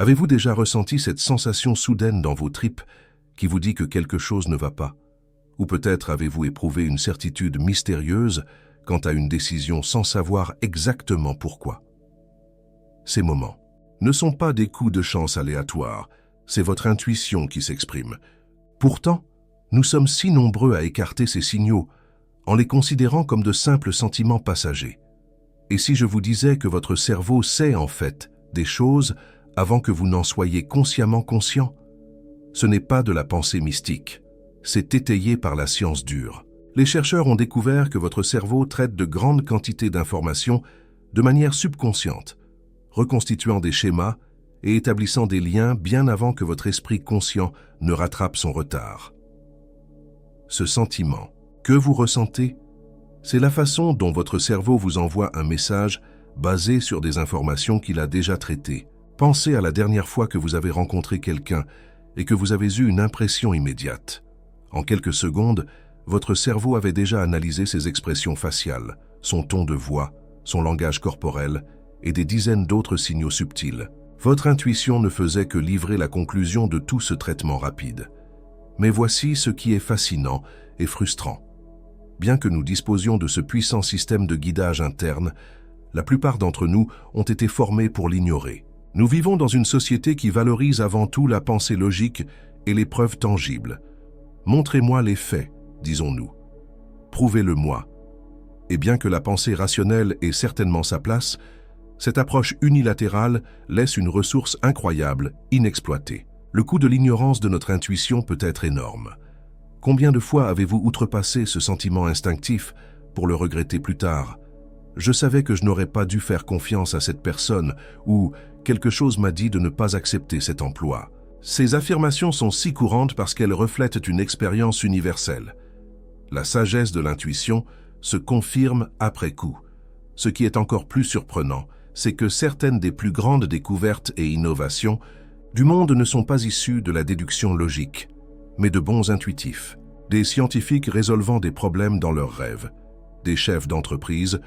Avez-vous déjà ressenti cette sensation soudaine dans vos tripes qui vous dit que quelque chose ne va pas? Ou peut-être avez-vous éprouvé une certitude mystérieuse quant à une décision sans savoir exactement pourquoi? Ces moments ne sont pas des coups de chance aléatoires, c'est votre intuition qui s'exprime. Pourtant, nous sommes si nombreux à écarter ces signaux en les considérant comme de simples sentiments passagers. Et si je vous disais que votre cerveau sait en fait des choses avant que vous n'en soyez consciemment conscient? Ce n'est pas de la pensée mystique, c'est étayé par la science dure. Les chercheurs ont découvert que votre cerveau traite de grandes quantités d'informations de manière subconsciente, reconstituant des schémas et établissant des liens bien avant que votre esprit conscient ne rattrape son retard. Ce sentiment que vous ressentez, c'est la façon dont votre cerveau vous envoie un message basé sur des informations qu'il a déjà traitées. Pensez à la dernière fois que vous avez rencontré quelqu'un et que vous avez eu une impression immédiate. En quelques secondes, votre cerveau avait déjà analysé ses expressions faciales, son ton de voix, son langage corporel et des dizaines d'autres signaux subtils. Votre intuition ne faisait que livrer la conclusion de tout ce traitement rapide. Mais voici ce qui est fascinant et frustrant. Bien que nous disposions de ce puissant système de guidage interne, la plupart d'entre nous ont été formés pour l'ignorer. Nous vivons dans une société qui valorise avant tout la pensée logique et les preuves tangibles. Montrez-moi les faits, disons-nous. Prouvez-le-moi. Et bien que la pensée rationnelle ait certainement sa place, cette approche unilatérale laisse une ressource incroyable, inexploitée. Le coût de l'ignorance de notre intuition peut être énorme. Combien de fois avez-vous outrepassé ce sentiment instinctif pour le regretter plus tard? Je savais que je n'aurais pas dû faire confiance à cette personne ou quelque chose m'a dit de ne pas accepter cet emploi. Ces affirmations sont si courantes parce qu'elles reflètent une expérience universelle. La sagesse de l'intuition se confirme après coup. Ce qui est encore plus surprenant, c'est que certaines des plus grandes découvertes et innovations du monde ne sont pas issues de la déduction logique, mais de bons intuitifs, des scientifiques résolvant des problèmes dans leurs rêves, des chefs d'entreprise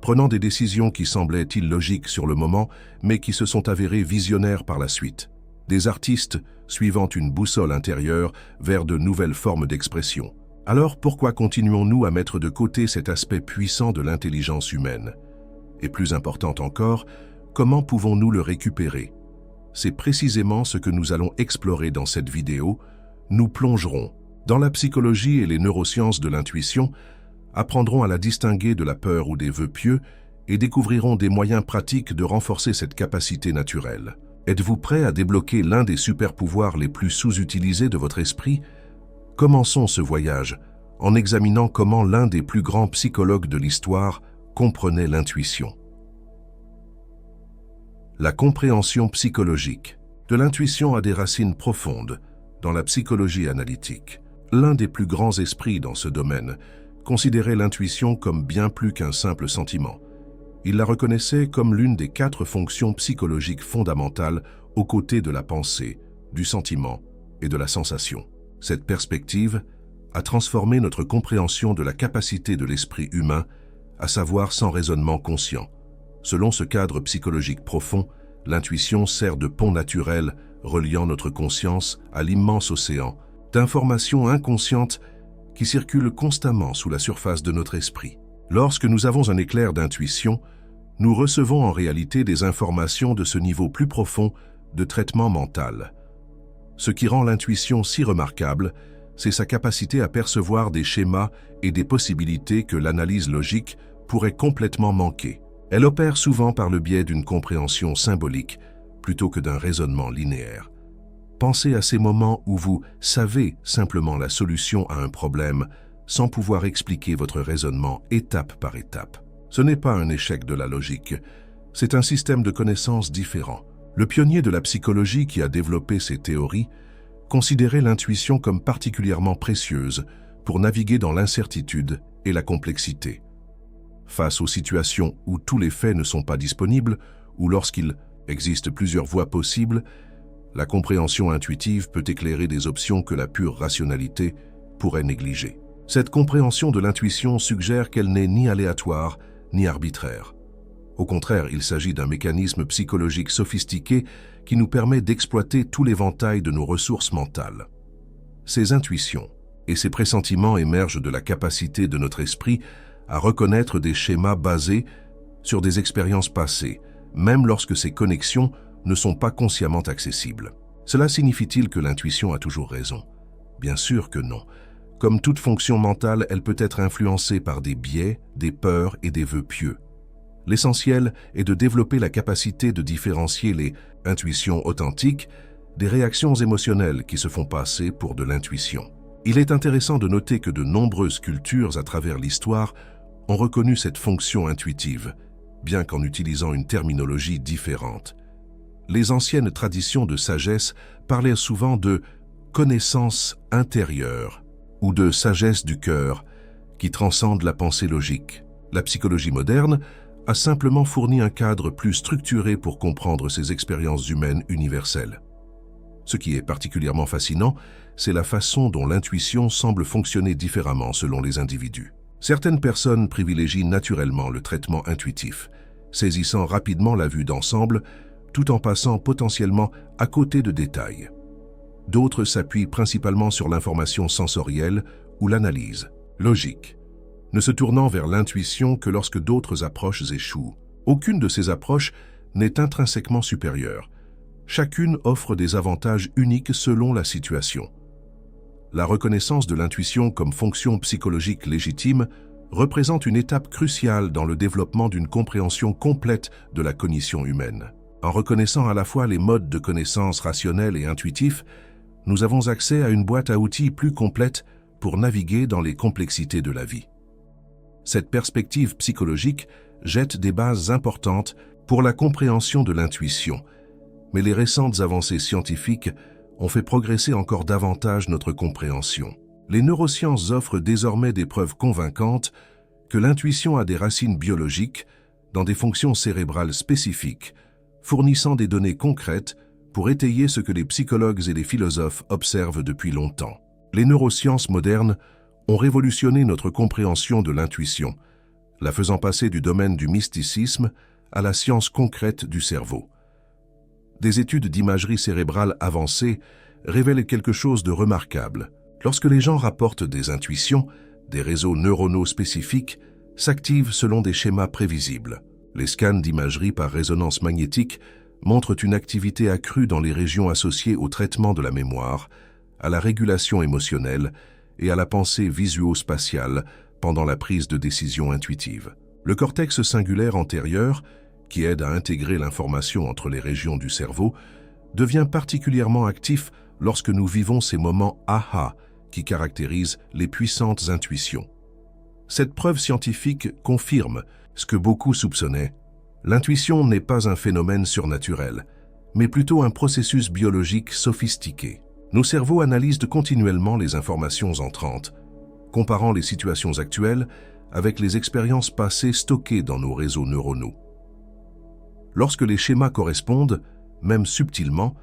prenant des décisions qui semblaient illogiques sur le moment, mais qui se sont avérées visionnaires par la suite, des artistes suivant une boussole intérieure vers de nouvelles formes d'expression. Alors pourquoi continuons-nous à mettre de côté cet aspect puissant de l'intelligence humaine? Et plus important encore, comment pouvons-nous le récupérer? C'est précisément ce que nous allons explorer dans cette vidéo. Nous plongerons dans la psychologie et les neurosciences de l'intuition, apprendrons à la distinguer de la peur ou des vœux pieux et découvrirons des moyens pratiques de renforcer cette capacité naturelle. Êtes-vous prêt à débloquer l'un des super-pouvoirs les plus sous-utilisés de votre esprit? Commençons ce voyage en examinant comment l'un des plus grands psychologues de l'histoire comprenait l'intuition. La compréhension psychologique de l'intuition a des racines profondes dans la psychologie analytique. L'un des plus grands esprits dans ce domaine considérait l'intuition comme bien plus qu'un simple sentiment. Il la reconnaissait comme l'une des 4 fonctions psychologiques fondamentales aux côtés de la pensée, du sentiment et de la sensation. Cette perspective a transformé notre compréhension de la capacité de l'esprit humain à savoir sans raisonnement conscient. Selon ce cadre psychologique profond, l'intuition sert de pont naturel reliant notre conscience à l'immense océan d'informations inconscientes qui circulent constamment sous la surface de notre esprit. Lorsque nous avons un éclair d'intuition, nous recevons en réalité des informations de ce niveau plus profond de traitement mental. Ce qui rend l'intuition si remarquable, c'est sa capacité à percevoir des schémas et des possibilités que l'analyse logique pourrait complètement manquer. Elle opère souvent par le biais d'une compréhension symbolique plutôt que d'un raisonnement linéaire. Pensez à ces moments où vous savez simplement la solution à un problème sans pouvoir expliquer votre raisonnement étape par étape. Ce n'est pas un échec de la logique, c'est un système de connaissances différent. Le pionnier de la psychologie qui a développé ces théories considérait l'intuition comme particulièrement précieuse pour naviguer dans l'incertitude et la complexité. Face aux situations où tous les faits ne sont pas disponibles ou lorsqu'il existe plusieurs voies possibles, la compréhension intuitive peut éclairer des options que la pure rationalité pourrait négliger. Cette compréhension de l'intuition suggère qu'elle n'est ni aléatoire ni arbitraire. Au contraire, il s'agit d'un mécanisme psychologique sophistiqué qui nous permet d'exploiter tout l'éventail de nos ressources mentales. Ces intuitions et ces pressentiments émergent de la capacité de notre esprit à reconnaître des schémas basés sur des expériences passées, même lorsque ces connexions ne sont pas consciemment accessibles. Cela signifie-t-il que l'intuition a toujours raison? Bien sûr que non. Comme toute fonction mentale, elle peut être influencée par des biais, des peurs et des vœux pieux. L'essentiel est de développer la capacité de différencier les intuitions authentiques des réactions émotionnelles qui se font passer pour de l'intuition. Il est intéressant de noter que de nombreuses cultures à travers l'histoire ont reconnu cette fonction intuitive, bien qu'en utilisant une terminologie différente. Les anciennes traditions de sagesse parlaient souvent de connaissance intérieure ou de sagesse du cœur qui transcende la pensée logique. La psychologie moderne a simplement fourni un cadre plus structuré pour comprendre ces expériences humaines universelles. Ce qui est particulièrement fascinant, c'est la façon dont l'intuition semble fonctionner différemment selon les individus. Certaines personnes privilégient naturellement le traitement intuitif, saisissant rapidement la vue d'ensemble tout en passant potentiellement à côté de détails. D'autres s'appuient principalement sur l'information sensorielle ou l'analyse logique, ne se tournant vers l'intuition que lorsque d'autres approches échouent. Aucune de ces approches n'est intrinsèquement supérieure. Chacune offre des avantages uniques selon la situation. La reconnaissance de l'intuition comme fonction psychologique légitime représente une étape cruciale dans le développement d'une compréhension complète de la cognition humaine. En reconnaissant à la fois les modes de connaissance rationnels et intuitifs, nous avons accès à une boîte à outils plus complète pour naviguer dans les complexités de la vie. Cette perspective psychologique jette des bases importantes pour la compréhension de l'intuition, mais les récentes avancées scientifiques ont fait progresser encore davantage notre compréhension. Les neurosciences offrent désormais des preuves convaincantes que l'intuition a des racines biologiques dans des fonctions cérébrales spécifiques, fournissant des données concrètes pour étayer ce que les psychologues et les philosophes observent depuis longtemps. Les neurosciences modernes ont révolutionné notre compréhension de l'intuition, la faisant passer du domaine du mysticisme à la science concrète du cerveau. Des études d'imagerie cérébrale avancées révèlent quelque chose de remarquable. Lorsque les gens rapportent des intuitions, des réseaux neuronaux spécifiques s'activent selon des schémas prévisibles. Les scans d'imagerie par résonance magnétique montrent une activité accrue dans les régions associées au traitement de la mémoire, à la régulation émotionnelle et à la pensée visuo-spatiale pendant la prise de décision intuitive. Le cortex singulaire antérieur, qui aide à intégrer l'information entre les régions du cerveau, devient particulièrement actif lorsque nous vivons ces moments aha qui caractérisent les puissantes intuitions. Cette preuve scientifique confirme ce que beaucoup soupçonnaient. L'intuition n'est pas un phénomène surnaturel, mais plutôt un processus biologique sophistiqué. Nos cerveaux analysent continuellement les informations entrantes, comparant les situations actuelles avec les expériences passées stockées dans nos réseaux neuronaux. Lorsque les schémas correspondent, même subtilement,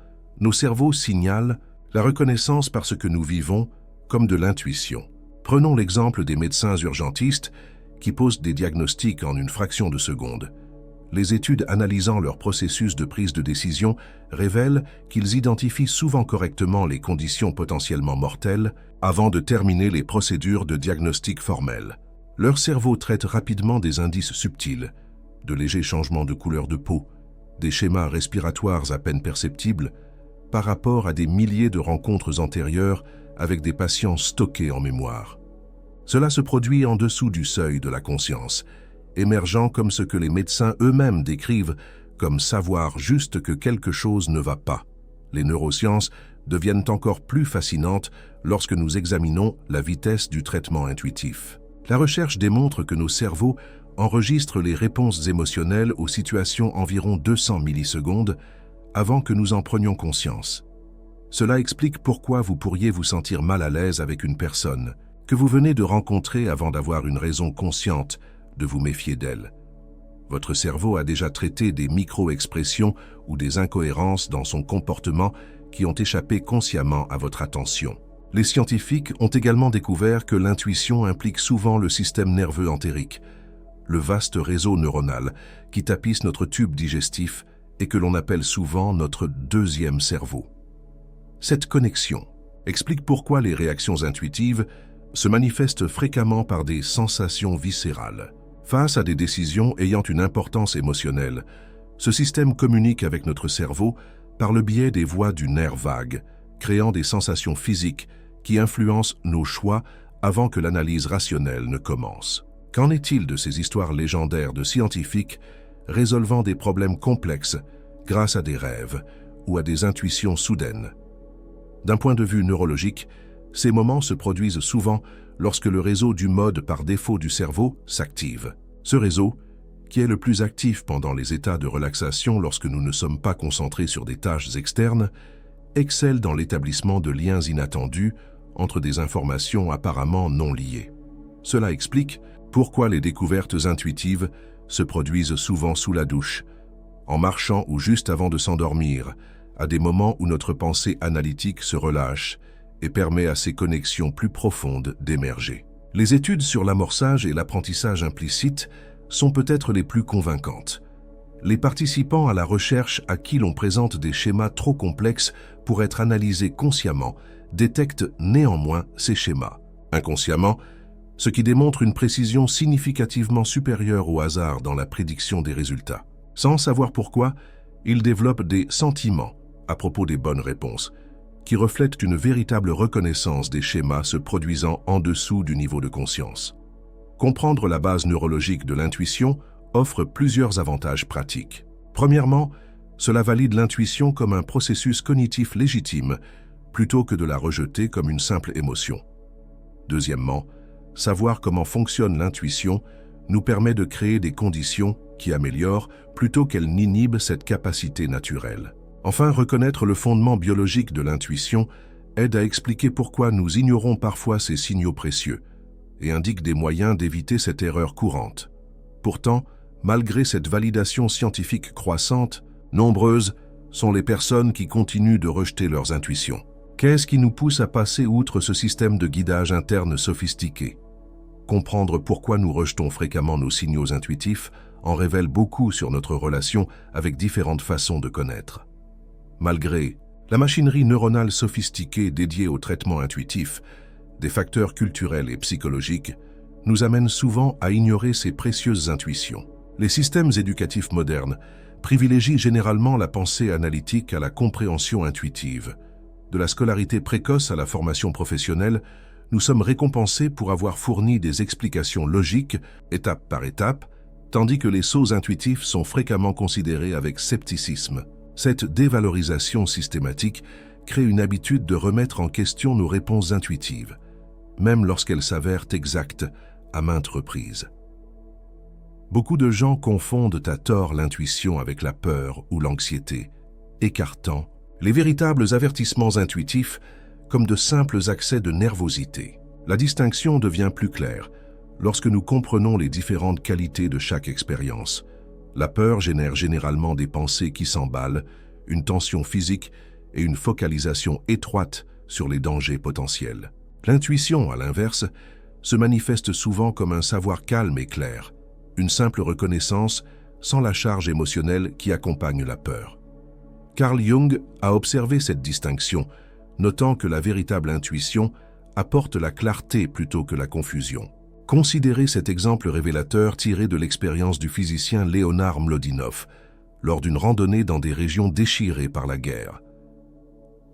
nos cerveaux signalent la reconnaissance par ce que nous vivons comme de l'intuition. Prenons l'exemple des médecins urgentistes qui posent des diagnostics en une fraction de seconde. Les études analysant leur processus de prise de décision révèlent qu'ils identifient souvent correctement les conditions potentiellement mortelles avant de terminer les procédures de diagnostic formelles. Leur cerveau traite rapidement des indices subtils, de légers changements de couleur de peau, des schémas respiratoires à peine perceptibles, par rapport à des milliers de rencontres antérieures avec des patients stockés en mémoire. Cela se produit en dessous du seuil de la conscience, émergeant comme ce que les médecins eux-mêmes décrivent comme savoir juste que quelque chose ne va pas. Les neurosciences deviennent encore plus fascinantes lorsque nous examinons la vitesse du traitement intuitif. La recherche démontre que nos cerveaux enregistrent les réponses émotionnelles aux situations environ 200 millisecondes avant que nous en prenions conscience. Cela explique pourquoi vous pourriez vous sentir mal à l'aise avec une personne que vous venez de rencontrer avant d'avoir une raison consciente de vous méfier d'elle. Votre cerveau a déjà traité des micro-expressions ou des incohérences dans son comportement qui ont échappé consciemment à votre attention. Les scientifiques ont également découvert que l'intuition implique souvent le système nerveux entérique, le vaste réseau neuronal qui tapisse notre tube digestif et que l'on appelle souvent notre deuxième cerveau. Cette connexion explique pourquoi les réactions intuitives se manifestent fréquemment par des sensations viscérales. Face à des décisions ayant une importance émotionnelle, ce système communique avec notre cerveau par le biais des voies du nerf vague, créant des sensations physiques qui influencent nos choix avant que l'analyse rationnelle ne commence. Qu'en est-il de ces histoires légendaires de scientifiques résolvant des problèmes complexes grâce à des rêves ou à des intuitions soudaines? D'un point de vue neurologique, ces moments se produisent souvent lorsque le réseau du mode par défaut du cerveau s'active. Ce réseau, qui est le plus actif pendant les états de relaxation lorsque nous ne sommes pas concentrés sur des tâches externes, excelle dans l'établissement de liens inattendus entre des informations apparemment non liées. Cela explique pourquoi les découvertes intuitives se produisent souvent sous la douche, en marchant ou juste avant de s'endormir, à des moments où notre pensée analytique se relâche et permet à ces connexions plus profondes d'émerger. Les études sur l'amorçage et l'apprentissage implicite sont peut-être les plus convaincantes. Les participants à la recherche à qui l'on présente des schémas trop complexes pour être analysés consciemment détectent néanmoins ces schémas inconsciemment, ce qui démontre une précision significativement supérieure au hasard dans la prédiction des résultats. Sans savoir pourquoi, ils développent des sentiments à propos des bonnes réponses, qui reflètent une véritable reconnaissance des schémas se produisant en dessous du niveau de conscience. Comprendre la base neurologique de l'intuition offre plusieurs avantages pratiques. Premièrement, cela valide l'intuition comme un processus cognitif légitime, plutôt que de la rejeter comme une simple émotion. Deuxièmement, savoir comment fonctionne l'intuition nous permet de créer des conditions qui améliorent plutôt qu'elles n'inhibent cette capacité naturelle. Enfin, reconnaître le fondement biologique de l'intuition aide à expliquer pourquoi nous ignorons parfois ces signaux précieux et indique des moyens d'éviter cette erreur courante. Pourtant, malgré cette validation scientifique croissante, nombreuses sont les personnes qui continuent de rejeter leurs intuitions. Qu'est-ce qui nous pousse à passer outre ce système de guidage interne sophistiqué? Comprendre pourquoi nous rejetons fréquemment nos signaux intuitifs en révèle beaucoup sur notre relation avec différentes façons de connaître. Malgré la machinerie neuronale sophistiquée dédiée au traitement intuitif, des facteurs culturels et psychologiques nous amènent souvent à ignorer ces précieuses intuitions. Les systèmes éducatifs modernes privilégient généralement la pensée analytique à la compréhension intuitive. De la scolarité précoce à la formation professionnelle, nous sommes récompensés pour avoir fourni des explications logiques, étape par étape, tandis que les sauts intuitifs sont fréquemment considérés avec scepticisme. Cette dévalorisation systématique crée une habitude de remettre en question nos réponses intuitives, même lorsqu'elles s'avèrent exactes à maintes reprises. Beaucoup de gens confondent à tort l'intuition avec la peur ou l'anxiété, écartant les véritables avertissements intuitifs comme de simples accès de nervosité. La distinction devient plus claire lorsque nous comprenons les différentes qualités de chaque expérience. La peur génère généralement des pensées qui s'emballent, une tension physique et une focalisation étroite sur les dangers potentiels. L'intuition, à l'inverse, se manifeste souvent comme un savoir calme et clair, une simple reconnaissance sans la charge émotionnelle qui accompagne la peur. Carl Jung a observé cette distinction, notant que la véritable intuition apporte la clarté plutôt que la confusion. Considérez cet exemple révélateur tiré de l'expérience du physicien Leonard Mlodinow lors d'une randonnée dans des régions déchirées par la guerre.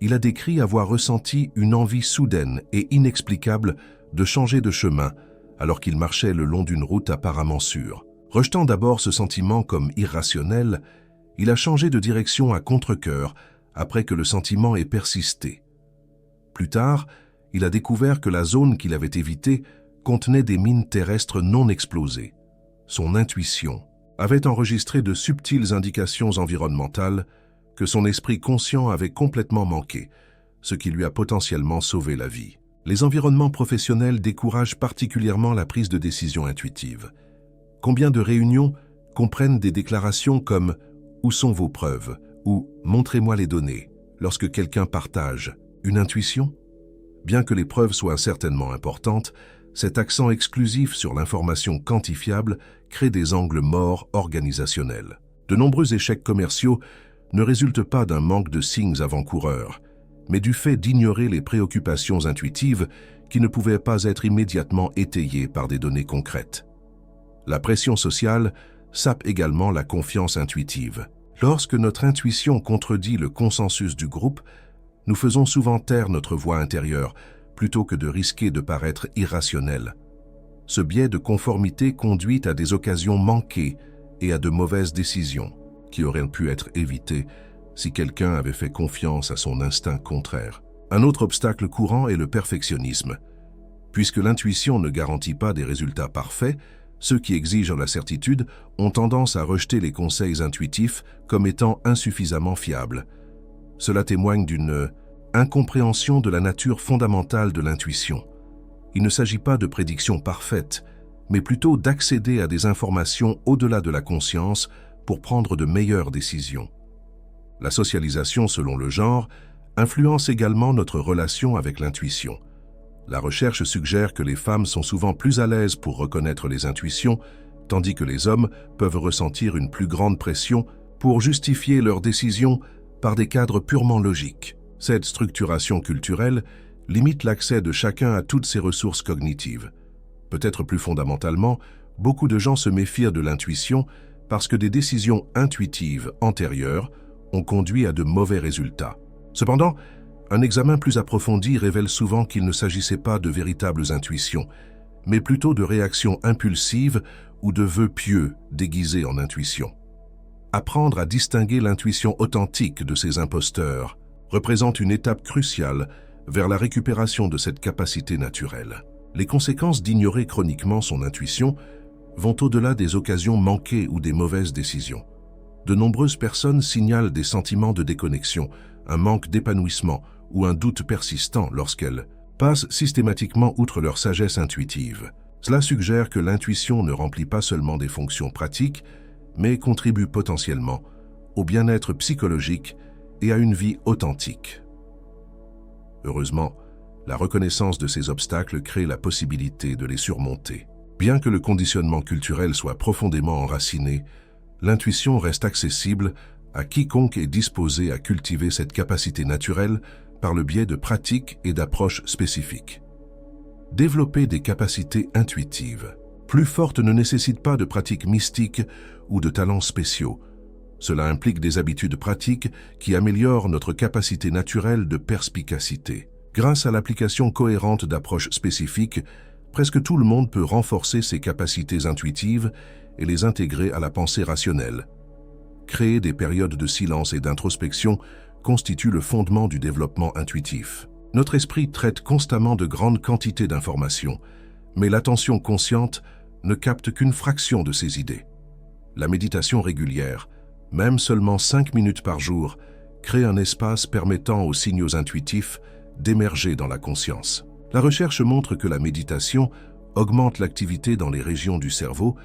Il a décrit avoir ressenti une envie soudaine et inexplicable de changer de chemin alors qu'il marchait le long d'une route apparemment sûre. Rejetant d'abord ce sentiment comme irrationnel, il a changé de direction à contre-cœur après que le sentiment ait persisté. Plus tard, il a découvert que la zone qu'il avait évitée contenait des mines terrestres non explosées. Son intuition avait enregistré de subtiles indications environnementales que son esprit conscient avait complètement manqué, ce qui lui a potentiellement sauvé la vie. Les environnements professionnels découragent particulièrement la prise de décision intuitive. Combien de réunions comprennent des déclarations comme « Où sont vos preuves ?» ou « Montrez-moi les données » lorsque quelqu'un partage une intuition? Bien que les preuves soient certainement importantes, Cet accent exclusif sur l'information quantifiable crée des angles morts organisationnels. De nombreux échecs commerciaux ne résultent pas d'un manque de signes avant-coureurs, mais du fait d'ignorer les préoccupations intuitives qui ne pouvaient pas être immédiatement étayées par des données concrètes. La pression sociale sape également la confiance intuitive. Lorsque notre intuition contredit le consensus du groupe, nous faisons souvent taire notre voix intérieure plutôt que de risquer de paraître irrationnels. Ce biais de conformité conduit à des occasions manquées et à de mauvaises décisions qui auraient pu être évitées si quelqu'un avait fait confiance à son instinct contraire. Un autre obstacle courant est le perfectionnisme. Puisque l'intuition ne garantit pas des résultats parfaits, ceux qui exigent la certitude ont tendance à rejeter les conseils intuitifs comme étant insuffisamment fiables. Cela témoigne d'une incompréhension de la nature fondamentale de l'intuition. Il ne s'agit pas de prédictions parfaites, mais plutôt d'accéder à des informations au-delà de la conscience pour prendre de meilleures décisions. La socialisation selon le genre influence également notre relation avec l'intuition. La recherche suggère que les femmes sont souvent plus à l'aise pour reconnaître les intuitions, tandis que les hommes peuvent ressentir une plus grande pression pour justifier leurs décisions par des cadres purement logiques. Cette structuration culturelle limite l'accès de chacun à toutes ses ressources cognitives. Peut-être plus fondamentalement, beaucoup de gens se méfient de l'intuition parce que des décisions intuitives antérieures ont conduit à de mauvais résultats. Cependant, un examen plus approfondi révèle souvent qu'il ne s'agissait pas de véritables intuitions, mais plutôt de réactions impulsives ou de vœux pieux déguisés en intuition. Apprendre à distinguer l'intuition authentique de ces imposteurs représente une étape cruciale vers la récupération de cette capacité naturelle. Les conséquences d'ignorer chroniquement son intuition vont au-delà des occasions manquées ou des mauvaises décisions. De nombreuses personnes signalent des sentiments de déconnexion, un manque d'épanouissement ou un doute persistant lorsqu'elles passent systématiquement outre leur sagesse intuitive. Cela suggère que l'intuition ne remplit pas seulement des fonctions pratiques, mais contribue potentiellement au bien-être psychologique et à une vie authentique. Heureusement, la reconnaissance de ces obstacles crée la possibilité de les surmonter. Bien que le conditionnement culturel soit profondément enraciné, l'intuition reste accessible à quiconque est disposé à cultiver cette capacité naturelle par le biais de pratiques et d'approches spécifiques. Développer des capacités intuitives plus fortes ne nécessite pas de pratiques mystiques ou de talents spéciaux. Cela implique des habitudes pratiques qui améliorent notre capacité naturelle de perspicacité. Grâce à l'application cohérente d'approches spécifiques, presque tout le monde peut renforcer ses capacités intuitives et les intégrer à la pensée rationnelle. Créer des périodes de silence et d'introspection constitue le fondement du développement intuitif. Notre esprit traite constamment de grandes quantités d'informations, mais l'attention consciente ne capte qu'une fraction de ces idées. La méditation régulière, même seulement 5 minutes par jour, crée un espace permettant aux signaux intuitifs d'émerger dans la conscience. La recherche montre que la méditation augmente l'activité dans les régions du cerveau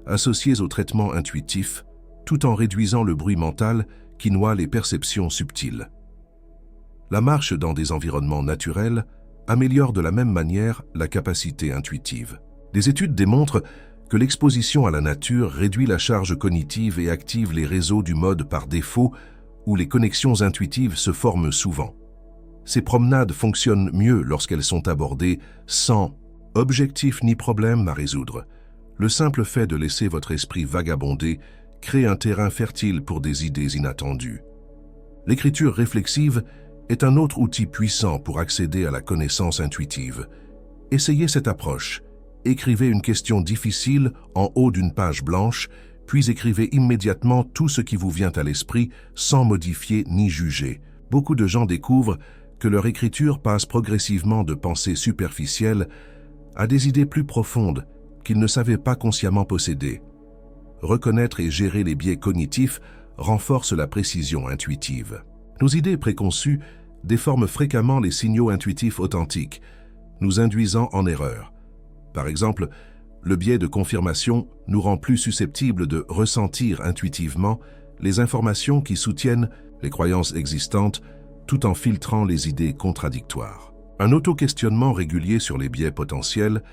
associées au traitement intuitif, tout en réduisant le bruit mental qui noie les perceptions subtiles. La marche dans des environnements naturels améliore de la même manière la capacité intuitive. Des études démontrent que l'exposition à la nature réduit la charge cognitive et active les réseaux du mode par défaut où les connexions intuitives se forment souvent. Ces promenades fonctionnent mieux lorsqu'elles sont abordées sans objectif ni problème à résoudre. Le simple fait de laisser votre esprit vagabonder crée un terrain fertile pour des idées inattendues. L'écriture réflexive est un autre outil puissant pour accéder à la connaissance intuitive. Essayez cette approche. Écrivez une question difficile en haut d'une page blanche, puis écrivez immédiatement tout ce qui vous vient à l'esprit sans modifier ni juger. Beaucoup de gens découvrent que leur écriture passe progressivement de pensées superficielles à des idées plus profondes qu'ils ne savaient pas consciemment posséder. Reconnaître et gérer les biais cognitifs renforce la précision intuitive. Nos idées préconçues déforment fréquemment les signaux intuitifs authentiques, nous induisant en erreur. Par exemple, le biais de confirmation nous rend plus susceptibles de ressentir intuitivement les informations qui soutiennent les croyances existantes tout en filtrant les idées contradictoires. Un auto-questionnement régulier sur les biais potentiels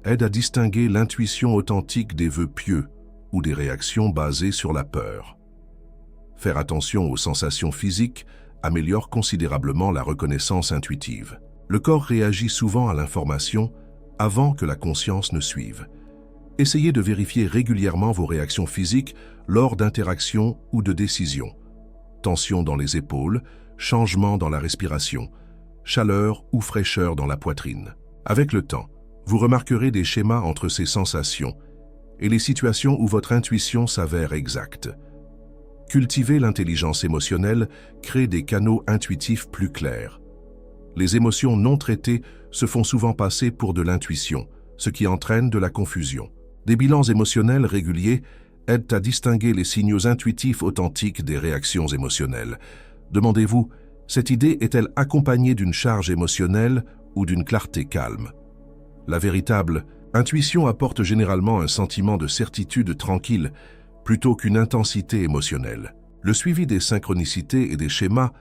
aide à distinguer l'intuition authentique des vœux pieux ou des réactions basées sur la peur. Faire attention aux sensations physiques améliore considérablement la reconnaissance intuitive. Le corps réagit souvent à l'information avant que la conscience ne suive. Essayez de vérifier régulièrement vos réactions physiques lors d'interactions ou de décisions. Tension dans les épaules, changement dans la respiration, chaleur ou fraîcheur dans la poitrine. Avec le temps, vous remarquerez des schémas entre ces sensations et les situations où votre intuition s'avère exacte. Cultiver l'intelligence émotionnelle crée des canaux intuitifs plus clairs. Les émotions non traitées se font souvent passer pour de l'intuition, ce qui entraîne de la confusion. Des bilans émotionnels réguliers aident à distinguer les signaux intuitifs authentiques des réactions émotionnelles. Demandez-vous, cette idée est-elle accompagnée d'une charge émotionnelle ou d'une clarté calme? La véritable intuition apporte généralement un sentiment de certitude tranquille plutôt qu'une intensité émotionnelle. Le suivi des synchronicités et des schémas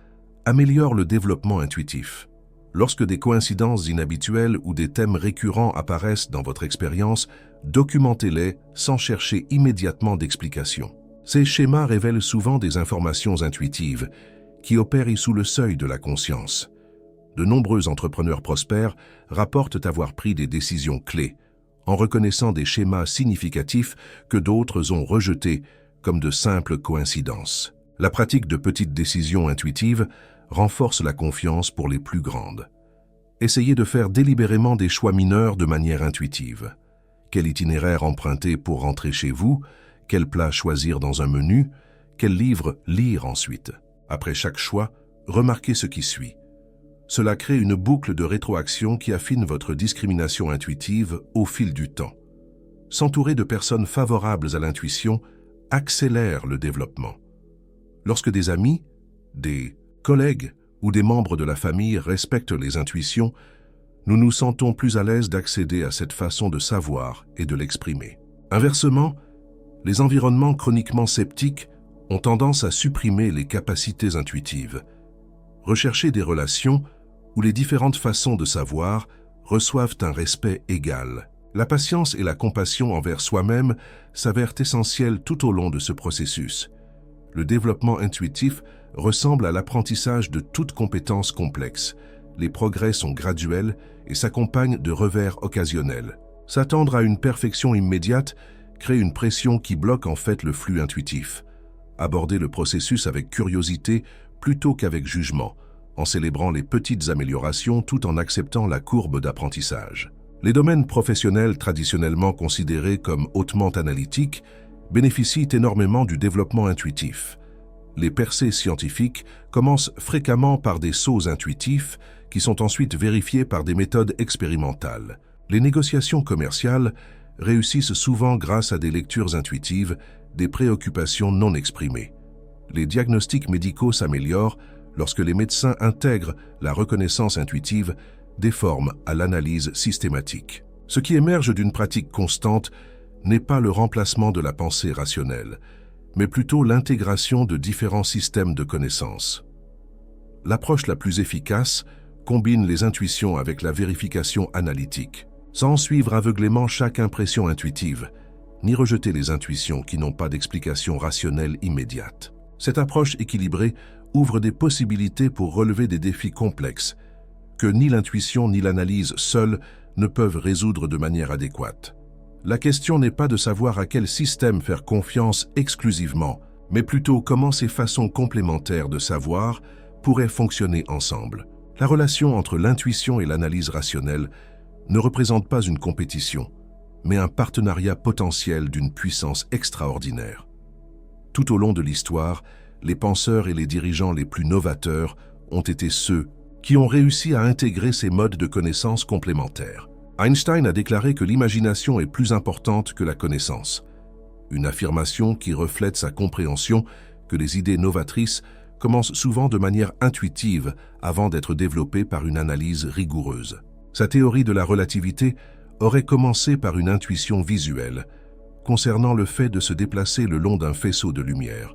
améliore le développement intuitif. Lorsque des coïncidences inhabituelles ou des thèmes récurrents apparaissent dans votre expérience, documentez-les sans chercher immédiatement d'explication. Ces schémas révèlent souvent des informations intuitives qui opèrent sous le seuil de la conscience. De nombreux entrepreneurs prospères rapportent avoir pris des décisions clés en reconnaissant des schémas significatifs que d'autres ont rejetés comme de simples coïncidences. La pratique de petites décisions intuitives renforce la confiance pour les plus grandes. Essayez de faire délibérément des choix mineurs de manière intuitive. Quel itinéraire emprunter pour rentrer chez vous? Quel plat choisir dans un menu? Quel livre lire ensuite? Après chaque choix, remarquez ce qui suit. Cela crée une boucle de rétroaction qui affine votre discrimination intuitive au fil du temps. S'entourer de personnes favorables à l'intuition accélère le développement. Lorsque des amis, des collègues ou des membres de la famille respectent les intuitions, nous nous sentons plus à l'aise d'accéder à cette façon de savoir et de l'exprimer. Inversement, les environnements chroniquement sceptiques ont tendance à supprimer les capacités intuitives. Recherchez des relations où les différentes façons de savoir reçoivent un respect égal. La patience et la compassion envers soi-même s'avèrent essentielles tout au long de ce processus. Le développement intuitif ressemble à l'apprentissage de toute compétence complexe. Les progrès sont graduels et s'accompagnent de revers occasionnels. S'attendre à une perfection immédiate crée une pression qui bloque en fait le flux intuitif. Abordez le processus avec curiosité plutôt qu'avec jugement, en célébrant les petites améliorations tout en acceptant la courbe d'apprentissage. Les domaines professionnels traditionnellement considérés comme hautement analytiques bénéficient énormément du développement intuitif. Les percées scientifiques commencent fréquemment par des sauts intuitifs qui sont ensuite vérifiés par des méthodes expérimentales. Les négociations commerciales réussissent souvent grâce à des lectures intuitives, des préoccupations non exprimées. Les diagnostics médicaux s'améliorent lorsque les médecins intègrent la reconnaissance intuitive des formes à l'analyse systématique. Ce qui émerge d'une pratique constante n'est pas le remplacement de la pensée rationnelle, mais plutôt l'intégration de différents systèmes de connaissances. L'approche la plus efficace combine les intuitions avec la vérification analytique, sans suivre aveuglément chaque impression intuitive, ni rejeter les intuitions qui n'ont pas d'explication rationnelle immédiate. Cette approche équilibrée ouvre des possibilités pour relever des défis complexes que ni l'intuition ni l'analyse seules ne peuvent résoudre de manière adéquate. La question n'est pas de savoir à quel système faire confiance exclusivement, mais plutôt comment ces façons complémentaires de savoir pourraient fonctionner ensemble. La relation entre l'intuition et l'analyse rationnelle ne représente pas une compétition, mais un partenariat potentiel d'une puissance extraordinaire. Tout au long de l'histoire, les penseurs et les dirigeants les plus novateurs ont été ceux qui ont réussi à intégrer ces modes de connaissance complémentaires. Einstein a déclaré que l'imagination est plus importante que la connaissance, une affirmation qui reflète sa compréhension que les idées novatrices commencent souvent de manière intuitive avant d'être développées par une analyse rigoureuse. Sa théorie de la relativité aurait commencé par une intuition visuelle concernant le fait de se déplacer le long d'un faisceau de lumière.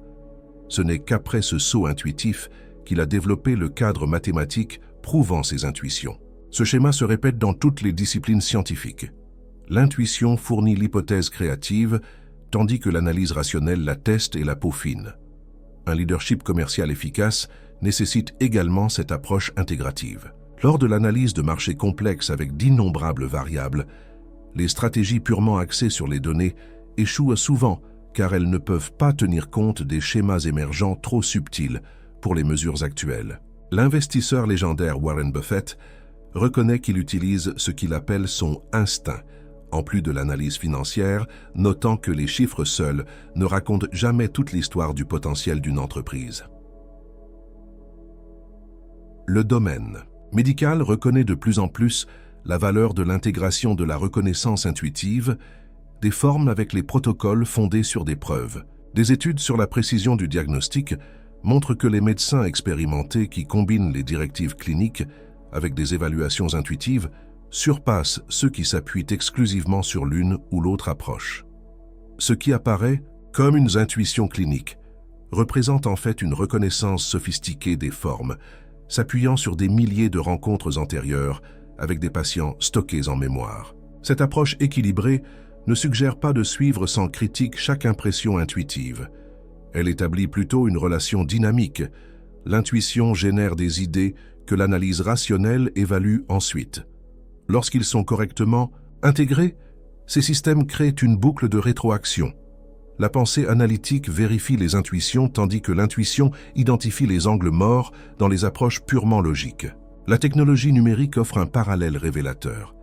Ce n'est qu'après ce saut intuitif qu'il a développé le cadre mathématique prouvant ses intuitions. Ce schéma se répète dans toutes les disciplines scientifiques. L'intuition fournit l'hypothèse créative, tandis que l'analyse rationnelle la teste et la peaufine. Un leadership commercial efficace nécessite également cette approche intégrative. Lors de l'analyse de marchés complexes avec d'innombrables variables, les stratégies purement axées sur les données échouent souvent car elles ne peuvent pas tenir compte des schémas émergents trop subtils pour les mesures actuelles. L'investisseur légendaire Warren Buffett reconnaît qu'il utilise ce qu'il appelle son instinct, en plus de l'analyse financière, notant que les chiffres seuls ne racontent jamais toute l'histoire du potentiel d'une entreprise. Le domaine médical reconnaît de plus en plus la valeur de l'intégration de la reconnaissance intuitive des formes avec les protocoles fondés sur des preuves. Des études sur la précision du diagnostic montrent que les médecins expérimentés qui combinent les directives cliniques avec des évaluations intuitives surpassent ceux qui s'appuient exclusivement sur l'une ou l'autre approche. Ce qui apparaît comme une intuition clinique représente en fait une reconnaissance sophistiquée des formes, s'appuyant sur des milliers de rencontres antérieures avec des patients stockés en mémoire. Cette approche équilibrée ne suggère pas de suivre sans critique chaque impression intuitive. Elle établit plutôt une relation dynamique. L'intuition génère des idées que l'analyse rationnelle évalue ensuite. Lorsqu'ils sont correctement intégrés, ces systèmes créent une boucle de rétroaction. La pensée analytique vérifie les intuitions tandis que l'intuition identifie les angles morts dans les approches purement logiques. La technologie numérique offre un parallèle révélateur.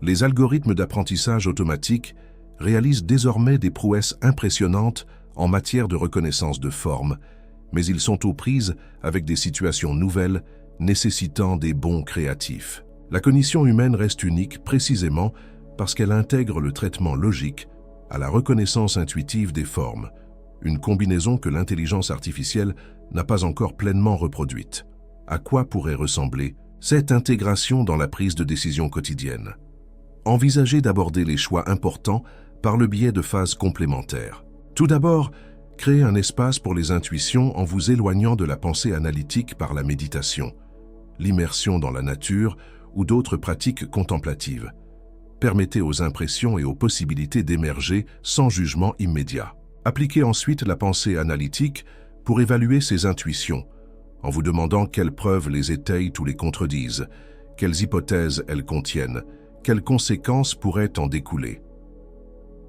Les algorithmes d'apprentissage automatique réalisent désormais des prouesses impressionnantes en matière de reconnaissance de forme, mais ils sont aux prises avec des situations nouvelles nécessitant des bons créatifs. La cognition humaine reste unique précisément parce qu'elle intègre le traitement logique à la reconnaissance intuitive des formes, une combinaison que l'intelligence artificielle n'a pas encore pleinement reproduite. À quoi pourrait ressembler cette intégration dans la prise de décision quotidienne? Envisagez d'aborder les choix importants par le biais de phases complémentaires. Tout d'abord, créez un espace pour les intuitions en vous éloignant de la pensée analytique par la méditation, l'immersion dans la nature ou d'autres pratiques contemplatives. Permettez aux impressions et aux possibilités d'émerger sans jugement immédiat. Appliquez ensuite la pensée analytique pour évaluer ces intuitions, en vous demandant quelles preuves les étayent ou les contredisent, quelles hypothèses elles contiennent, quelles conséquences pourraient en découler.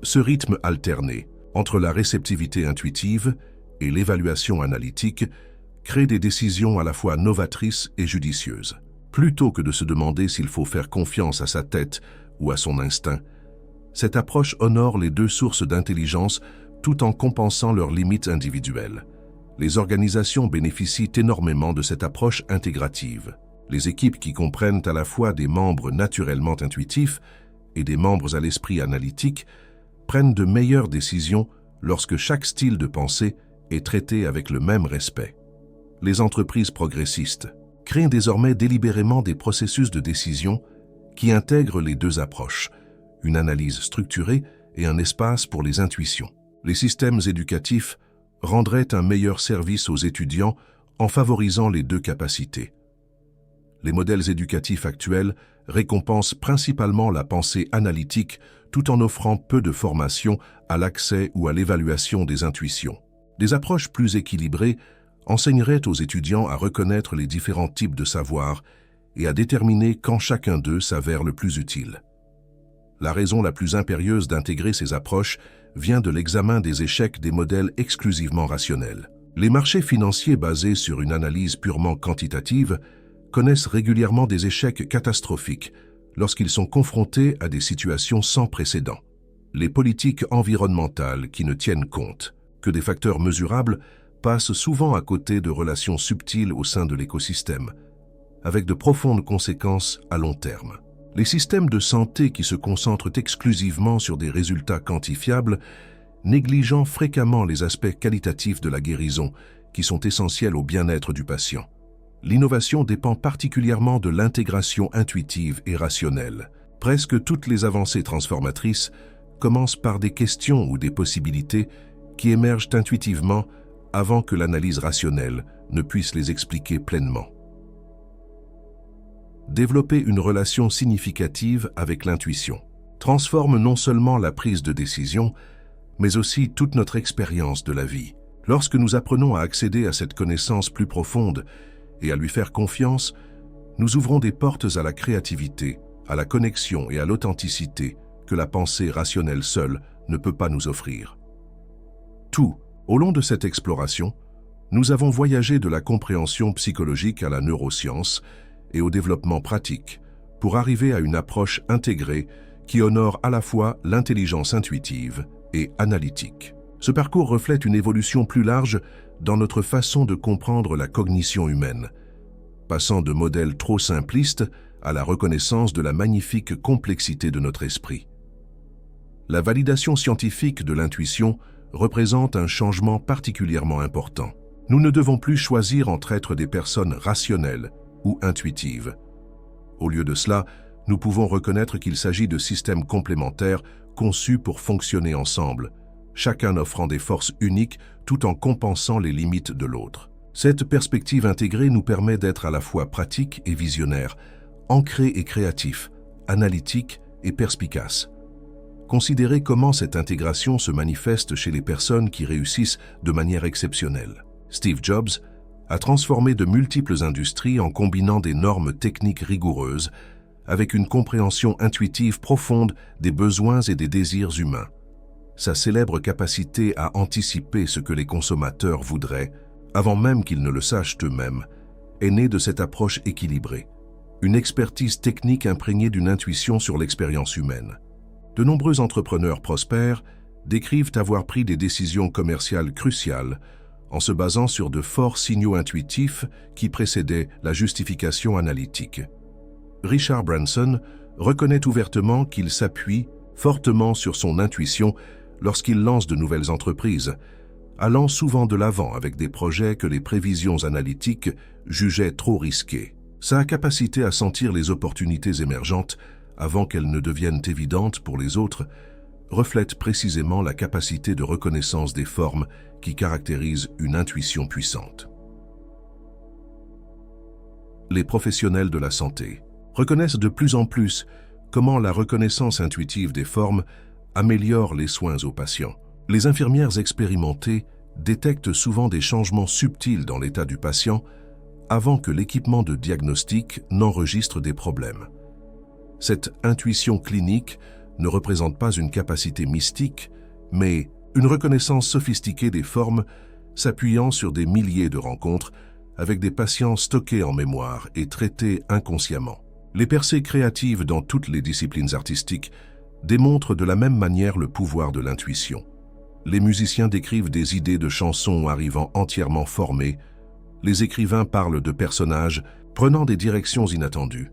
Ce rythme alterné entre la réceptivité intuitive et l'évaluation analytique crée des décisions à la fois novatrices et judicieuses. Plutôt que de se demander s'il faut faire confiance à sa tête ou à son instinct, cette approche honore les deux sources d'intelligence tout en compensant leurs limites individuelles. Les organisations bénéficient énormément de cette approche intégrative. Les équipes qui comprennent à la fois des membres naturellement intuitifs et des membres à l'esprit analytique prennent de meilleures décisions lorsque chaque style de pensée est traité avec le même respect. Les entreprises progressistes créent désormais délibérément des processus de décision qui intègrent les deux approches, une analyse structurée et un espace pour les intuitions. Les systèmes éducatifs rendraient un meilleur service aux étudiants en favorisant les deux capacités. Les modèles éducatifs actuels récompensent principalement la pensée analytique tout en offrant peu de formation à l'accès ou à l'évaluation des intuitions. Des approches plus équilibrées enseigneraient aux étudiants à reconnaître les différents types de savoirs et à déterminer quand chacun d'eux s'avère le plus utile. La raison la plus impérieuse d'intégrer ces approches vient de l'examen des échecs des modèles exclusivement rationnels. Les marchés financiers basés sur une analyse purement quantitative connaissent régulièrement des échecs catastrophiques lorsqu'ils sont confrontés à des situations sans précédent. Les politiques environnementales qui ne tiennent compte que des facteurs mesurables passent souvent à côté de relations subtiles au sein de l'écosystème, avec de profondes conséquences à long terme. Les systèmes de santé qui se concentrent exclusivement sur des résultats quantifiables, négligeant fréquemment les aspects qualitatifs de la guérison qui sont essentiels au bien-être du patient. L'innovation dépend particulièrement de l'intégration intuitive et rationnelle. Presque toutes les avancées transformatrices commencent par des questions ou des possibilités qui émergent intuitivement avant que l'analyse rationnelle ne puisse les expliquer pleinement. Développer une relation significative avec l'intuition. transforme non seulement la prise de décision, mais aussi toute notre expérience de la vie. Lorsque nous apprenons à accéder à cette connaissance plus profonde et à lui faire confiance, nous ouvrons des portes à la créativité, à la connexion et à l'authenticité que la pensée rationnelle seule ne peut pas nous offrir. Au long de cette exploration, nous avons voyagé de la compréhension psychologique à la neuroscience et au développement pratique pour arriver à une approche intégrée qui honore à la fois l'intelligence intuitive et analytique. Ce parcours reflète une évolution plus large dans notre façon de comprendre la cognition humaine, passant de modèles trop simplistes à la reconnaissance de la magnifique complexité de notre esprit. La validation scientifique de l'intuition représente un changement particulièrement important. Nous ne devons plus choisir entre être des personnes rationnelles ou intuitives. Au lieu de cela, nous pouvons reconnaître qu'il s'agit de systèmes complémentaires conçus pour fonctionner ensemble, chacun offrant des forces uniques tout en compensant les limites de l'autre. Cette perspective intégrée nous permet d'être à la fois pratique et visionnaire, ancré et créatif, analytique et perspicace. Considérez comment cette intégration se manifeste chez les personnes qui réussissent de manière exceptionnelle. Steve Jobs a transformé de multiples industries en combinant des normes techniques rigoureuses avec une compréhension intuitive profonde des besoins et des désirs humains. Sa célèbre capacité à anticiper ce que les consommateurs voudraient, avant même qu'ils ne le sachent eux-mêmes, est née de cette approche équilibrée, une expertise technique imprégnée d'une intuition sur l'expérience humaine. De nombreux entrepreneurs prospères décrivent avoir pris des décisions commerciales cruciales en se basant sur de forts signaux intuitifs qui précédaient la justification analytique. Richard Branson reconnaît ouvertement qu'il s'appuie fortement sur son intuition lorsqu'il lance de nouvelles entreprises, allant souvent de l'avant avec des projets que les prévisions analytiques jugeaient trop risqués. Sa capacité à sentir les opportunités émergentes avant qu'elles ne deviennent évidentes pour les autres reflète précisément la capacité de reconnaissance des formes qui caractérise une intuition puissante. Les professionnels de la santé reconnaissent de plus en plus comment la reconnaissance intuitive des formes améliore les soins aux patients. Les infirmières expérimentées détectent souvent des changements subtils dans l'état du patient avant que l'équipement de diagnostic n'enregistre des problèmes. Cette intuition clinique ne représente pas une capacité mystique, mais une reconnaissance sophistiquée des formes s'appuyant sur des milliers de rencontres avec des patients stockés en mémoire et traités inconsciemment. Les percées créatives dans toutes les disciplines artistiques démontrent de la même manière le pouvoir de l'intuition. Les musiciens décrivent des idées de chansons arrivant entièrement formées, les écrivains parlent de personnages prenant des directions inattendues,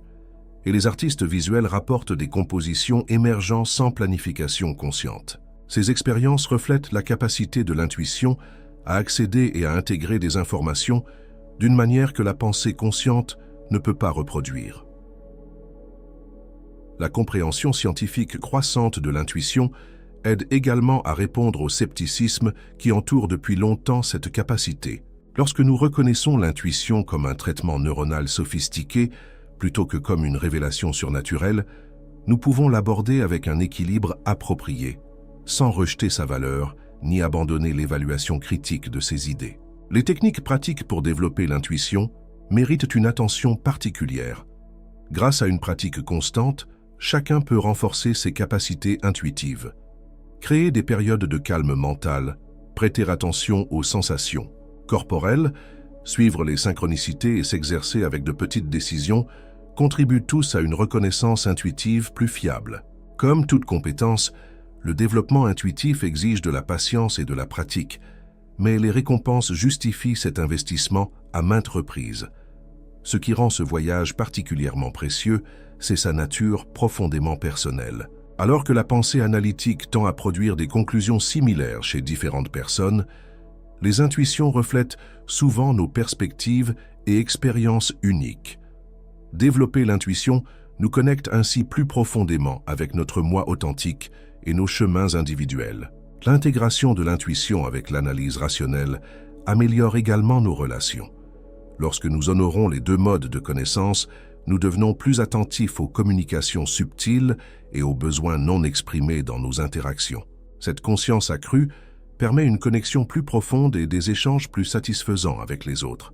et les artistes visuels rapportent des compositions émergeant sans planification consciente. Ces expériences reflètent la capacité de l'intuition à accéder et à intégrer des informations d'une manière que la pensée consciente ne peut pas reproduire. La compréhension scientifique croissante de l'intuition aide également à répondre au scepticisme qui entoure depuis longtemps cette capacité. Lorsque nous reconnaissons l'intuition comme un traitement neuronal sophistiqué, plutôt que comme une révélation surnaturelle, nous pouvons l'aborder avec un équilibre approprié, sans rejeter sa valeur ni abandonner l'évaluation critique de ses idées. Les techniques pratiques pour développer l'intuition méritent une attention particulière. Grâce à une pratique constante, chacun peut renforcer ses capacités intuitives. Créer des périodes de calme mental, prêter attention aux sensations corporelles, suivre les synchronicités et s'exercer avec de petites décisions contribuent tous à une reconnaissance intuitive plus fiable. Comme toute compétence, le développement intuitif exige de la patience et de la pratique, mais les récompenses justifient cet investissement à maintes reprises. Ce qui rend ce voyage particulièrement précieux, c'est sa nature profondément personnelle. Alors que la pensée analytique tend à produire des conclusions similaires chez différentes personnes, les intuitions reflètent souvent nos perspectives et expériences uniques. Développer l'intuition nous connecte ainsi plus profondément avec notre moi authentique et nos chemins individuels. L'intégration de l'intuition avec l'analyse rationnelle améliore également nos relations. Lorsque nous honorons les deux modes de connaissance, Nous devenons plus attentifs aux communications subtiles et aux besoins non exprimés dans nos interactions. Cette conscience accrue permet une connexion plus profonde et des échanges plus satisfaisants avec les autres.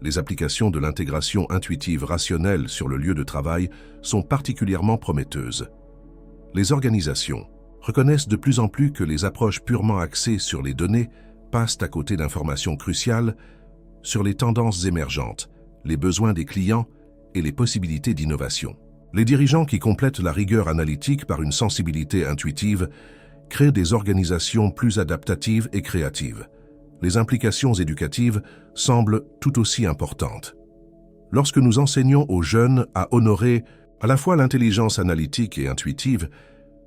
Les applications de l'intégration intuitive rationnelle sur le lieu de travail sont particulièrement prometteuses. Les organisations reconnaissent de plus en plus que les approches purement axées sur les données passent à côté d'informations cruciales sur les tendances émergentes, les besoins des clients et les possibilités d'innovation. Les dirigeants qui complètent la rigueur analytique par une sensibilité intuitive créent des organisations plus adaptatives et créatives. Les implications éducatives semblent tout aussi importantes. Lorsque nous enseignons aux jeunes à honorer à la fois l'intelligence analytique et intuitive,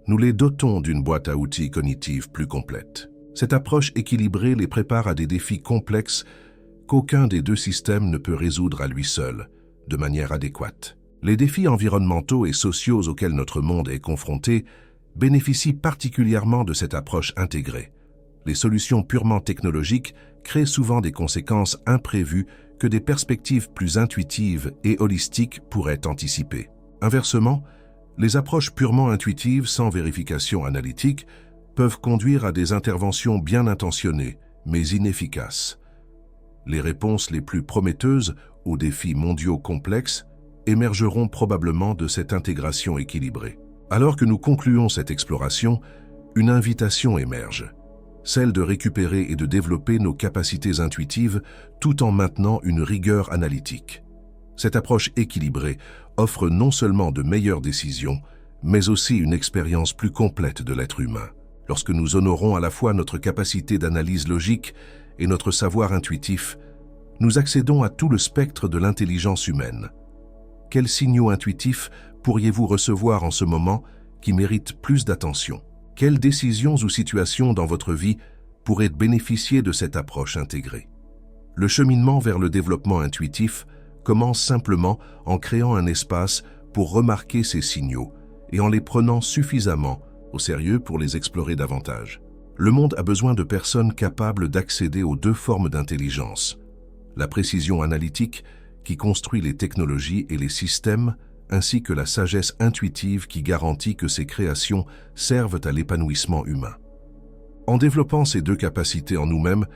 nous les dotons d'une boîte à outils cognitive plus complète. Cette approche équilibrée les prépare à des défis complexes qu'aucun des deux systèmes ne peut résoudre à lui seul, de manière adéquate. Les défis environnementaux et sociaux auxquels notre monde est confronté bénéficient particulièrement de cette approche intégrée. Les solutions purement technologiques créent souvent des conséquences imprévues que des perspectives plus intuitives et holistiques pourraient anticiper. Inversement, les approches purement intuitives sans vérification analytique peuvent conduire à des interventions bien intentionnées, mais inefficaces. Les réponses les plus prometteuses aux défis mondiaux complexes émergeront probablement de cette intégration équilibrée. Alors que nous concluons cette exploration, une invitation émerge, celle de récupérer et de développer nos capacités intuitives tout en maintenant une rigueur analytique. Cette approche équilibrée offre non seulement de meilleures décisions, mais aussi une expérience plus complète de l'être humain. Lorsque nous honorons à la fois notre capacité d'analyse logique et notre savoir intuitif, nous accédons à tout le spectre de l'intelligence humaine. Quels signaux intuitifs pourriez-vous recevoir en ce moment qui méritent plus d'attention? Quelles décisions ou situations dans votre vie pourraient bénéficier de cette approche intégrée? Le cheminement vers le développement intuitif commence simplement en créant un espace pour remarquer ces signaux et en les prenant suffisamment au sérieux pour les explorer davantage. Le monde a besoin de personnes capables d'accéder aux deux formes d'intelligence: la précision analytique qui construit les technologies et les systèmes, ainsi que la sagesse intuitive qui garantit que ces créations servent à l'épanouissement humain. En développant ces deux capacités en nous-mêmes,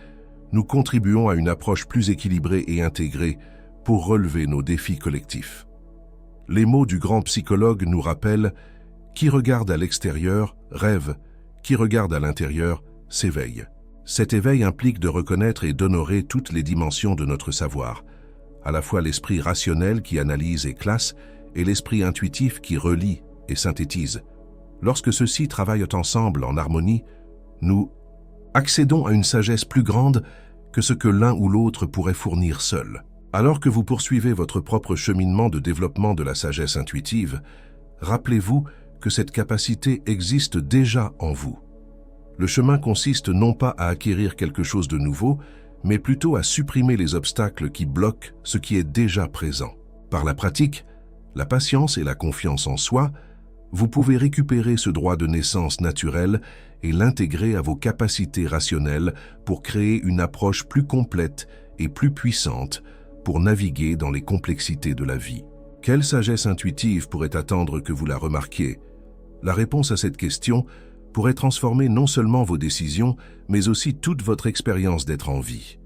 nous contribuons à une approche plus équilibrée et intégrée pour relever nos défis collectifs. Les mots du grand psychologue nous rappellent « Qui regarde à l'extérieur rêve, qui regarde à l'intérieur s'éveille ». Cet éveil implique de reconnaître et d'honorer toutes les dimensions de notre savoir, à la fois l'esprit rationnel qui analyse et classe et l'esprit intuitif qui relie et synthétise. Lorsque ceux-ci travaillent ensemble en harmonie, nous accédons à une sagesse plus grande que ce que l'un ou l'autre pourrait fournir seul. Alors que vous poursuivez votre propre cheminement de développement de la sagesse intuitive, rappelez-vous que cette capacité existe déjà en vous. Le chemin consiste non pas à acquérir quelque chose de nouveau, mais plutôt à supprimer les obstacles qui bloquent ce qui est déjà présent. Par la pratique, la patience et la confiance en soi, vous pouvez récupérer ce droit de naissance naturel et l'intégrer à vos capacités rationnelles pour créer une approche plus complète et plus puissante pour naviguer dans les complexités de la vie. Quelle sagesse intuitive pourrait attendre que vous la remarquiez? La réponse à cette question pourrait transformer non seulement vos décisions, mais aussi toute votre expérience d'être en vie.